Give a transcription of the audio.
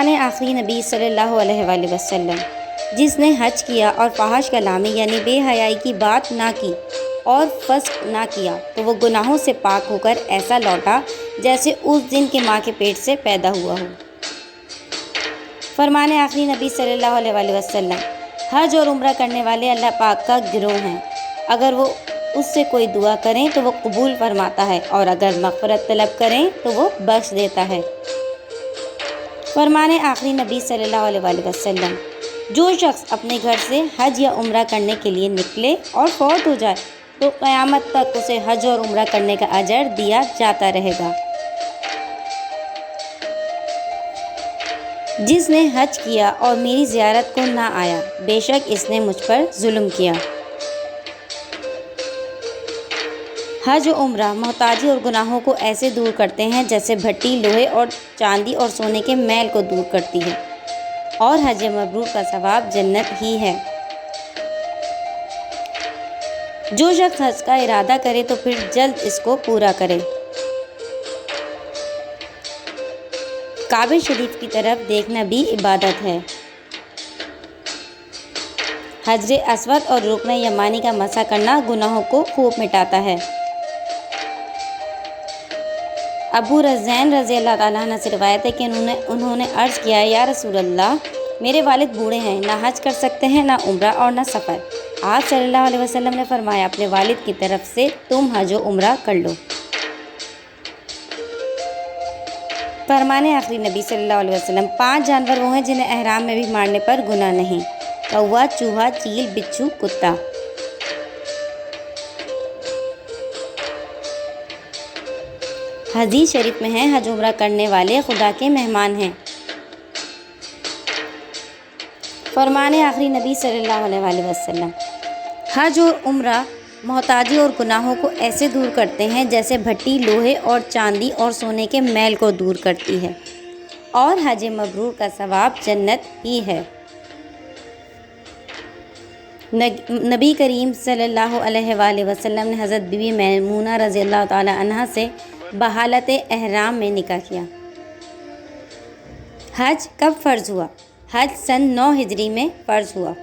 فرمان آخری نبی صلی اللہ علیہ وآلہ وسلم، جس نے حج کیا اور فحش کلامی یعنی بے حیائی کی بات نہ کی اور فسق نہ کیا تو وہ گناہوں سے پاک ہو کر ایسا لوٹا جیسے اس دن کے ماں کے پیٹ سے پیدا ہوا ہو۔ فرمان آخری نبی صلی اللہ علیہ وآلہ وسلم، حج اور عمرہ کرنے والے اللہ پاک کا گروہ ہیں، اگر وہ اس سے کوئی دعا کریں تو وہ قبول فرماتا ہے اور اگر مغفرت طلب کریں تو وہ بخش دیتا ہے۔ فرمان آخری نبی صلی اللہ علیہ وآلہ وسلم، جو شخص اپنے گھر سے حج یا عمرہ کرنے کے لیے نکلے اور فوت ہو جائے تو قیامت تک اسے حج اور عمرہ کرنے کا اجر دیا جاتا رہے گا۔ جس نے حج کیا اور میری زیارت کو نہ آیا، بے شک اس نے مجھ پر ظلم کیا۔ حج و عمرہ محتاجی اور گناہوں کو ایسے دور کرتے ہیں جیسے بھٹی لوہے اور چاندی اور سونے کے میل کو دور کرتی ہے، اور حج مبرور کا ثواب جنت ہی ہے۔ جو شخص حج کا ارادہ کرے تو پھر جلد اس کو پورا کرے۔ کعبہ شریف کی طرف دیکھنا بھی عبادت ہے۔ حجر اسود اور رکن یمانی کا مسح کرنا گناہوں کو خوب مٹاتا ہے۔ ابو رزین رضی اللہ تعالیٰ عنہ سے روایت ہے کہ انہوں نے عرض کیا، یا رسول اللہ، میرے والد بوڑھے ہیں، نہ حج کر سکتے ہیں، نہ عمرہ اور نہ سفر۔ آپ صلی اللہ علیہ وسلم نے فرمایا، اپنے والد کی طرف سے تم حج و عمرہ کر لو۔ فرمان آخری نبی صلی اللہ علیہ وسلم، 5 جانور وہ ہیں جنہیں احرام میں بھی مارنے پر گناہ نہیں: کوا، چوہا، چیل، بچھو، کتا۔ حدیث شریف میں ہے، حج عمرہ کرنے والے خدا کے مہمان ہیں۔ فرمان آخری نبی صلی اللہ علیہ وآلہ وسلم، حج اور عمرہ محتاجی اور گناہوں کو ایسے دور کرتے ہیں جیسے بھٹی لوہے اور چاندی اور سونے کے میل کو دور کرتی ہے، اور حج مبرور کا ثواب جنت ہی ہے۔ نبی کریم صلی اللہ علیہ وآلہ وسلم نے حضرت بی بی میمونہ رضی اللہ تعالی عنہا سے بحالت احرام میں نکاح کیا۔ حج کب فرض ہوا؟ حج سن 9 ہجری میں فرض ہوا۔